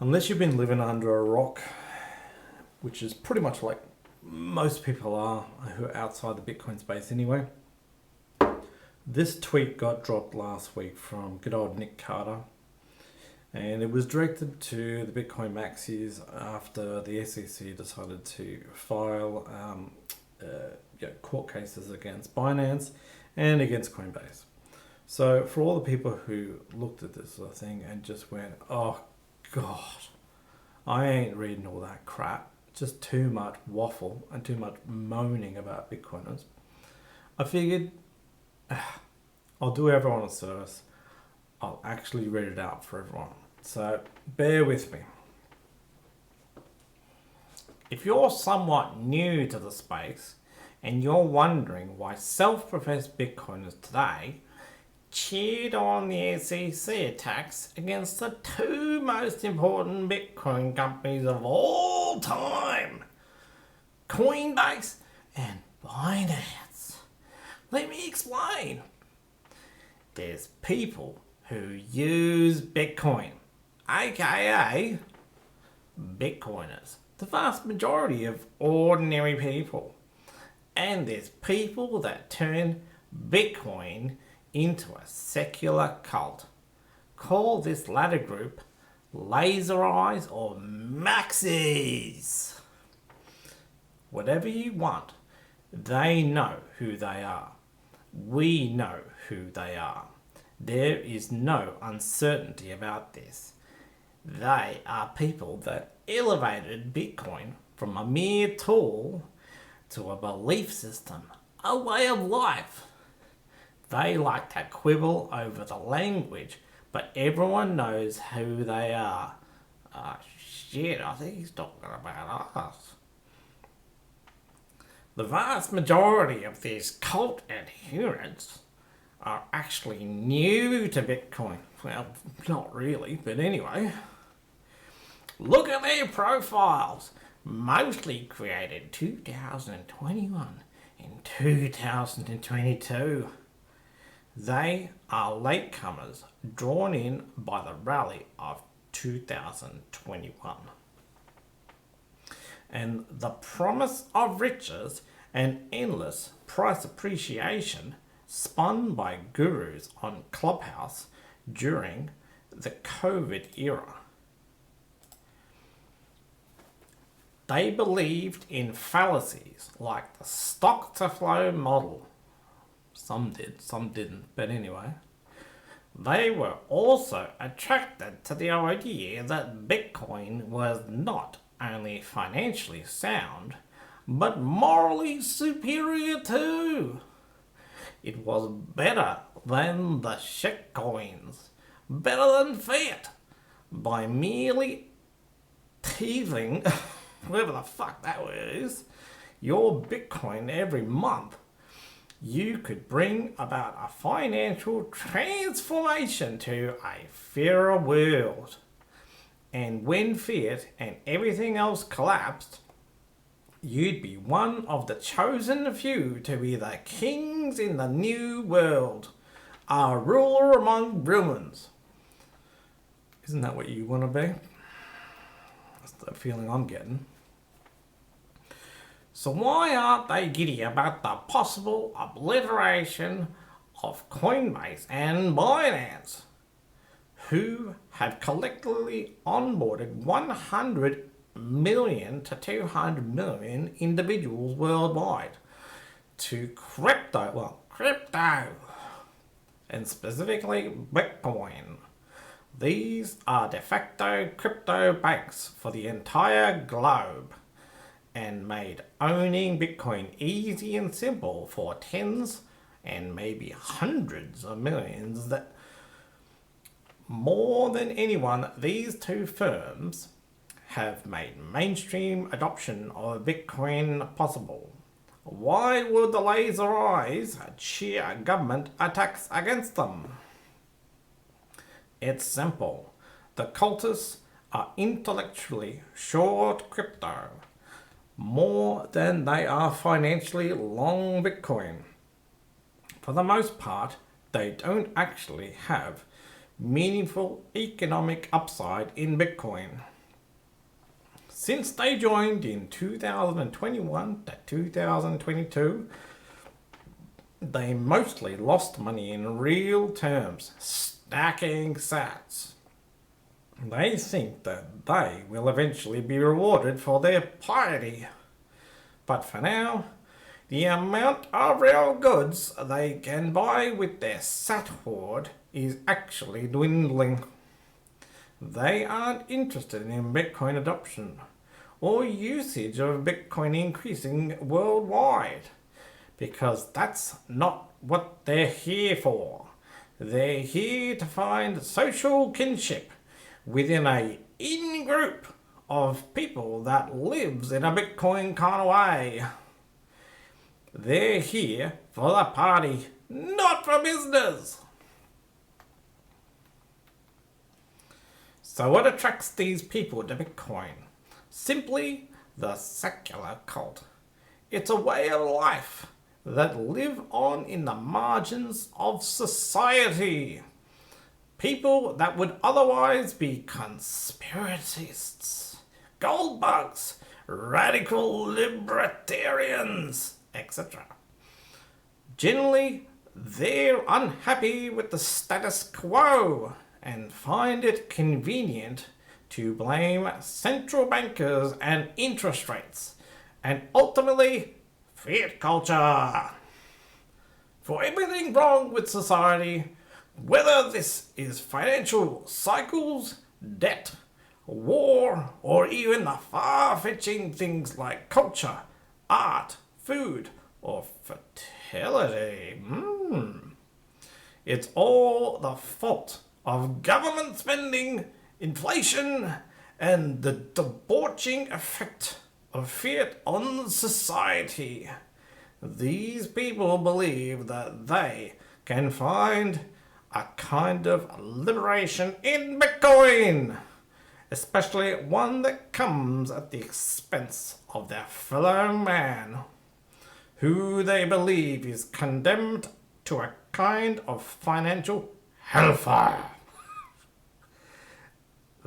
Unless you've been living under a rock, which is pretty much like most people are who are outside the Bitcoin space anyway. This tweet got dropped last week from good old Nic Carter, and it was directed to the Bitcoin maxis after the SEC decided to file court cases against Binance and against Coinbase. So for all the people who looked at this sort of thing and just went, oh God, I ain't reading all that crap, just too much waffle and too much moaning about Bitcoiners, I figured I'll do everyone a service. I'll actually read it out for everyone. So bear with me. If you're somewhat new to the space and you're wondering why self-professed Bitcoiners today cheered on the SEC attacks against the two most important Bitcoin companies of all time, Coinbase and Binance, let me explain. There's people who use Bitcoin, aka Bitcoiners, the vast majority of ordinary people. And there's people that turn Bitcoin into a secular cult. Call this latter group laser eyes or maxis. Whatever you want, they know who they are. We know who they are. There is no uncertainty about this. They are people that elevated Bitcoin from a mere tool to a belief system, a way of life. They like to quibble over the language, but everyone knows who they are. Shit, I think he's talking about us. The vast majority of these cult adherents are actually new to Bitcoin. Well, not really, but anyway. Look at their profiles. Mostly created 2021 and 2022. They are latecomers drawn in by the rally of 2021. And the promise of riches and endless price appreciation spun by gurus on Clubhouse during the COVID era. They believed in fallacies like the stock to flow model. Some did, some didn't, but anyway. They were also attracted to the idea that Bitcoin was not only financially sound, but morally superior too. It was better than the shitcoins, better than fiat, by merely teething, whatever the fuck that is, your Bitcoin every month. You could bring about a financial transformation to a fairer world. And when fiat and everything else collapsed, you'd be one of the chosen few to be the kings in the new world, a ruler among ruins. Isn't that what you want to be? That's the feeling I'm getting. So why aren't they giddy about the possible obliteration of Coinbase and Binance, who have collectively onboarded 100 million to 200 million individuals worldwide to crypto, and specifically Bitcoin. These are de facto crypto banks for the entire globe, and made owning Bitcoin easy and simple for tens and maybe hundreds of millions. That more than anyone, these two firms have made mainstream adoption of Bitcoin possible. Why would the laser eyes cheer government attacks against them? It's simple. The cultists are intellectually short crypto more than they are financially long Bitcoin. For the most part, they don't actually have meaningful economic upside in Bitcoin. Since they joined in 2021 to 2022, they mostly lost money in real terms, stacking sats. They think that they will eventually be rewarded for their piety. But for now, the amount of real goods they can buy with their sat hoard is actually dwindling. They aren't interested in Bitcoin adoption or usage of Bitcoin increasing worldwide because that's not what they're here for. They're here to find social kinship within a in-group of people that lives in a Bitcoin kind of way. They're here for the party, not for business. So what attracts these people to Bitcoin? Simply the secular cult. It's a way of life that live on in the margins of society. People that would otherwise be conspiracists, gold bugs, radical libertarians, etc. Generally, they're unhappy with the status quo and find it convenient to blame central bankers and interest rates, and ultimately fiat culture for everything wrong with society, whether this is financial cycles, debt, war, or even the far-fetching things like culture, art, food, or fertility. It's all the fault of government spending, inflation, and the debauching effect of fiat on society. These people believe that they can find a kind of liberation in Bitcoin, especially one that comes at the expense of their fellow man, who they believe is condemned to a kind of financial hellfire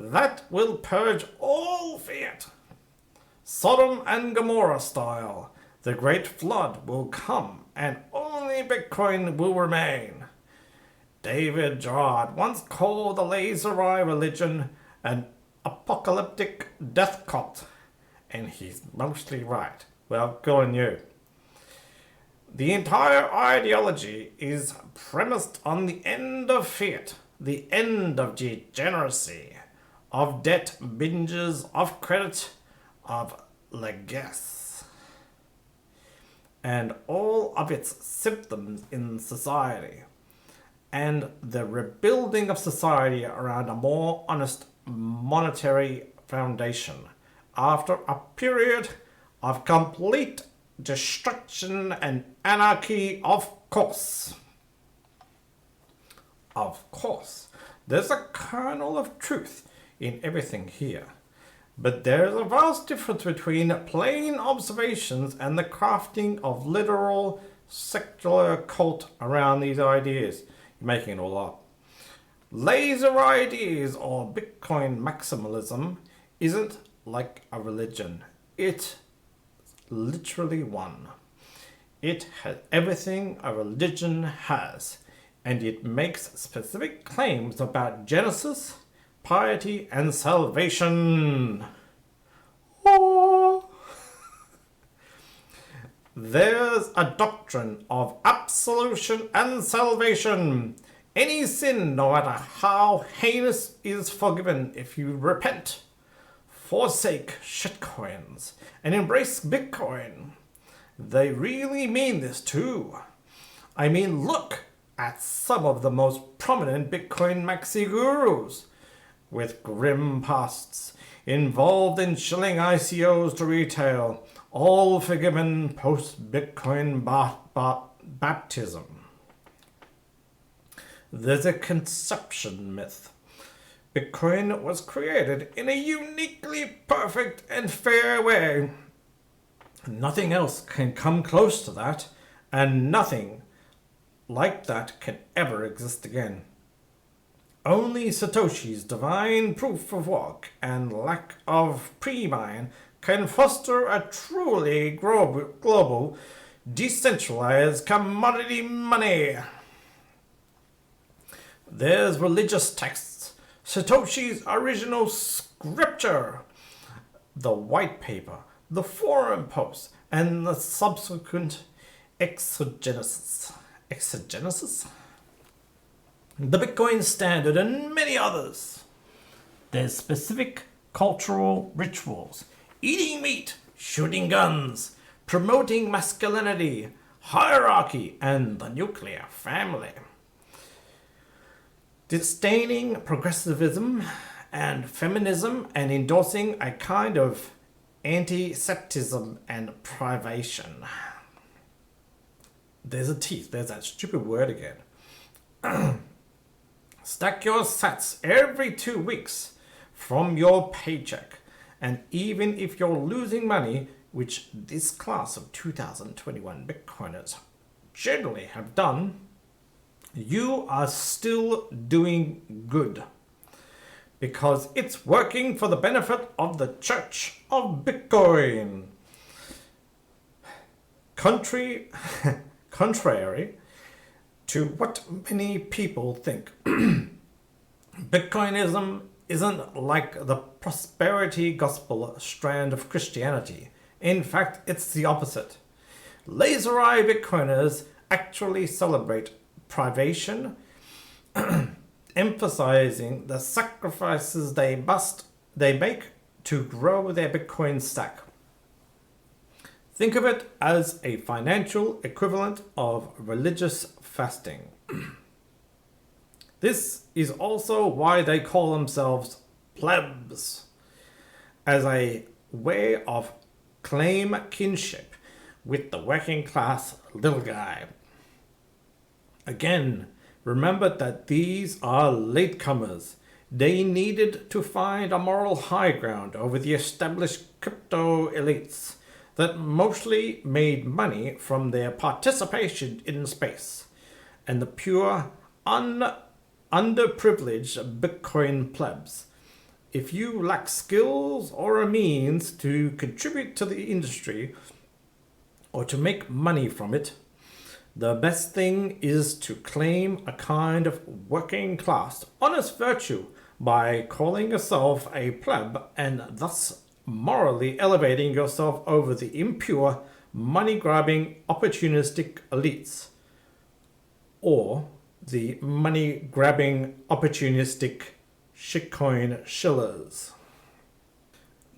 that will purge all fiat. Sodom and Gomorrah style, the great flood will come and only Bitcoin will remain. David Gerard once called the Laser-Eye religion an apocalyptic death cult, and he's mostly right. Well, good on you. The entire ideology is premised on the end of fiat, the end of degeneracy, of debt binges, of credit, of legacy, and all of its symptoms in society, and the rebuilding of society around a more honest monetary foundation after a period of complete destruction and anarchy, of course. Of course, there's a kernel of truth in everything here, but there's a vast difference between plain observations and the crafting of literal secular cult around these ideas. You're making it all up. Laser ideas or Bitcoin maximalism isn't like a religion. It's literally one. It has everything a religion has, and it makes specific claims about Genesis, piety, and salvation. Oh. There's a doctrine of absolution and salvation. Any sin, no matter how heinous, is forgiven if you repent, forsake shitcoins, and embrace Bitcoin. They really mean this too. I mean, look at some of the most prominent Bitcoin maxi gurus with grim pasts involved in shilling ICOs to retail, all forgiven post-Bitcoin baptism. There's a conception myth. Bitcoin was created in a uniquely perfect and fair way. Nothing else can come close to that, and nothing like that can ever exist again. Only Satoshi's divine proof of work and lack of pre-mine can foster a truly global, decentralized commodity money. There's religious texts, Satoshi's original scripture, the white paper, the forum posts, and the subsequent exegesis. The Bitcoin Standard, and many others. There's specific cultural rituals, eating meat, shooting guns, promoting masculinity, hierarchy, and the nuclear family. Disdaining progressivism and feminism and endorsing a kind of anti-Semitism and privation. There's that stupid word again. Stack your sats every 2 weeks from your paycheck. And even if you're losing money, which this class of 2021 Bitcoiners generally have done, you are still doing good. Because it's working for the benefit of the Church of Bitcoin. Contrary to what many people think, Bitcoinism isn't like the prosperity gospel strand of Christianity. In fact, it's the opposite. Laser-eye Bitcoiners actually celebrate privation, emphasizing the sacrifices they make to grow their Bitcoin stack. Think of it as a financial equivalent of religious fasting. This is also why they call themselves plebs, as a way of claim kinship with the working class little guy. Again, remember that these are latecomers. They needed to find a moral high ground over the established crypto elites that mostly made money from their participation in space, and the pure, underprivileged Bitcoin plebs. If you lack skills or a means to contribute to the industry or to make money from it, the best thing is to claim a kind of working class honest virtue by calling yourself a pleb and thus morally elevating yourself over the impure, money-grabbing, opportunistic elites, or the money-grabbing, opportunistic shitcoin shillers.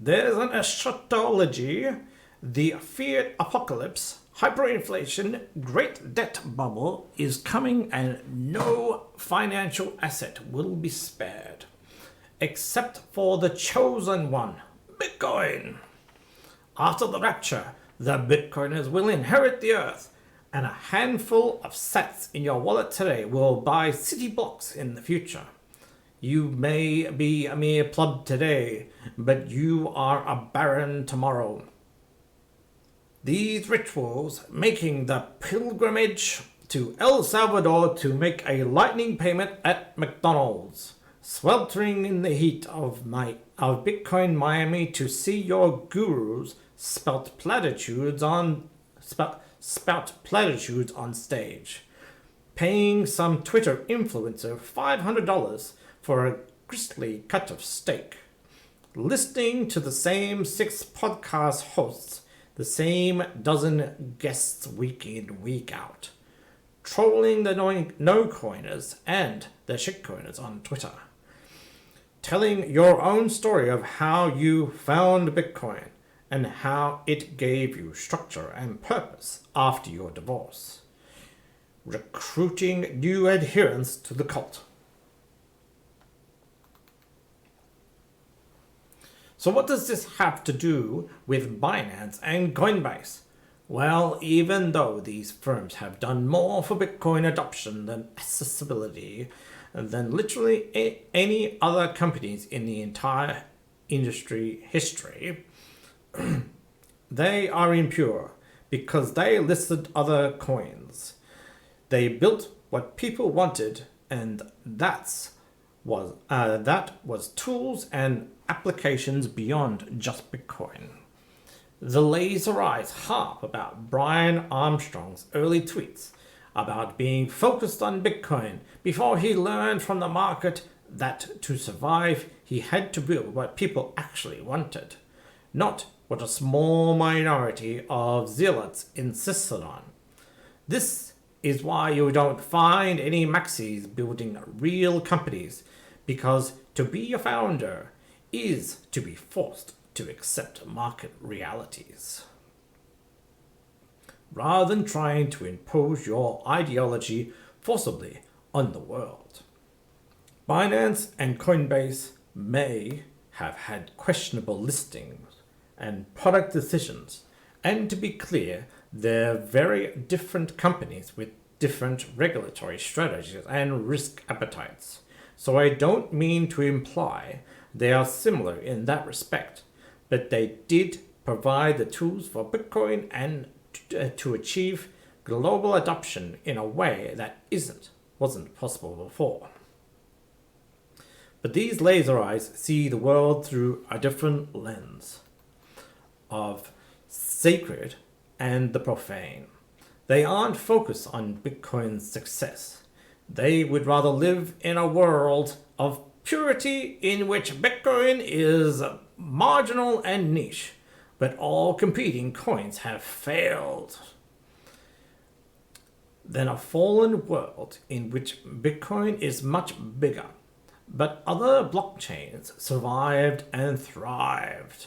There's an eschatology, the fiat apocalypse, hyperinflation, great debt bubble is coming, and no financial asset will be spared, except for the chosen one, Bitcoin. After the rapture, the Bitcoiners will inherit the earth, and a handful of sats in your wallet today will buy city blocks in the future. You may be a mere pleb today, but you are a baron tomorrow. These rituals, making the pilgrimage to El Salvador to make a lightning payment at McDonald's, sweltering in the heat of Bitcoin Miami to see your gurus spout platitudes on stage, paying some Twitter influencer $500 for a gristly cut of steak, listening to the same 6 podcast hosts, the same dozen guests week in, week out, trolling the no-coiners and the shitcoiners on Twitter, telling your own story of how you found Bitcoin and how it gave you structure and purpose after your divorce, recruiting new adherents to the cult. So what does this have to do with Binance and Coinbase? Well, even though these firms have done more for Bitcoin adoption than accessibility than literally any other companies in the entire industry history, they are impure because they listed other coins. They built what people wanted, and that's was tools and applications beyond just Bitcoin. The laser eyes harp about Brian Armstrong's early tweets about being focused on Bitcoin before he learned from the market that to survive he had to build what people actually wanted, not what a small minority of zealots insisted on. This is why you don't find any maxis building real companies, because to be a founder is to be forced to accept market realities, rather than trying to impose your ideology forcibly on the world. Binance and Coinbase may have had questionable listings and product decisions, and to be clear, they're very different companies with different regulatory strategies and risk appetites. So I don't mean to imply they are similar in that respect, but they did provide the tools for Bitcoin and to achieve global adoption in a way that wasn't possible before. But these laser eyes see the world through a different lens of sacred and the profane. They aren't focused on Bitcoin's success. They would rather live in a world of purity in which Bitcoin is marginal and niche, but all competing coins have failed. Then a fallen world in which Bitcoin is much bigger, but other blockchains survived and thrived.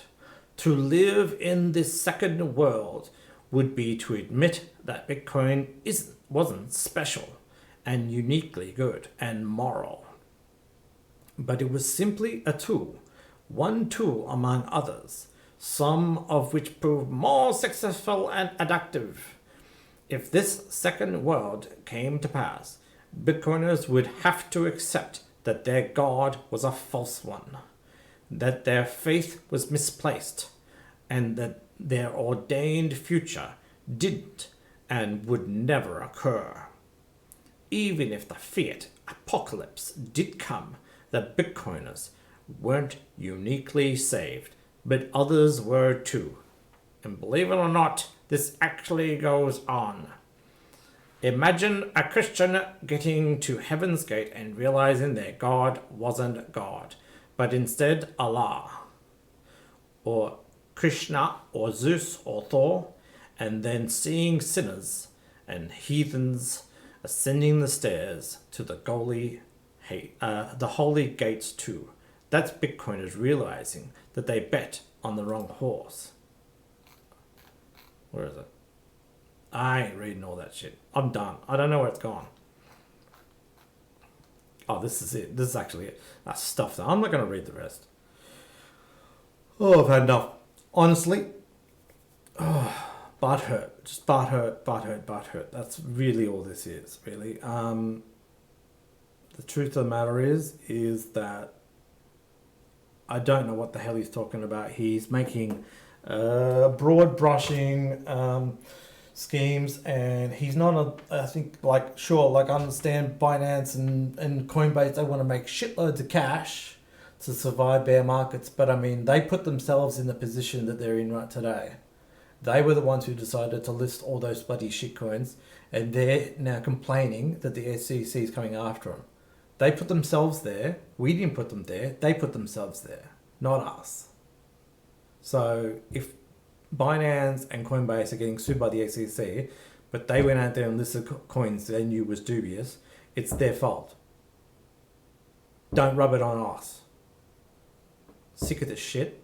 To live in this second world would be to admit that Bitcoin wasn't special and uniquely good and moral, but it was simply a tool, one tool among others, some of which proved more successful and adaptive. If this second world came to pass, Bitcoiners would have to accept that their God was a false one, that their faith was misplaced, and that their ordained future didn't and would never occur. Even if the fiat apocalypse did come, the Bitcoiners weren't uniquely saved, but others were too. And believe it or not, this actually goes on. Imagine a Christian getting to Heaven's Gate and realizing their God wasn't God, but instead Allah, or Krishna, or Zeus, or Thor, and then seeing sinners and heathens ascending the stairs to the holy gates too. That's Bitcoiners realizing that they bet on the wrong horse. Where is it? I ain't reading all that shit. I'm done. I don't know where it's gone. Oh, this is it. This is actually it. That's stuff. I'm not going to read the rest. Oh, I've had enough. Honestly, butt hurt. Just butt hurt. That's really all this is, really. The truth of the matter is that I don't know what the hell he's talking about. He's making broad brushing schemes, and he's not I think, I understand Binance and Coinbase, they want to make shitloads of cash to survive bear markets, but I mean, they put themselves in the position that they're in right today. They were the ones who decided to list all those bloody shitcoins, and they're now complaining that the SEC is coming after them. They put themselves there. We didn't put them there. They put themselves there, not us. So if Binance and Coinbase are getting sued by the SEC, but they went out there and listed coins they knew was dubious, it's their fault. Don't rub it on us. Sick of this shit.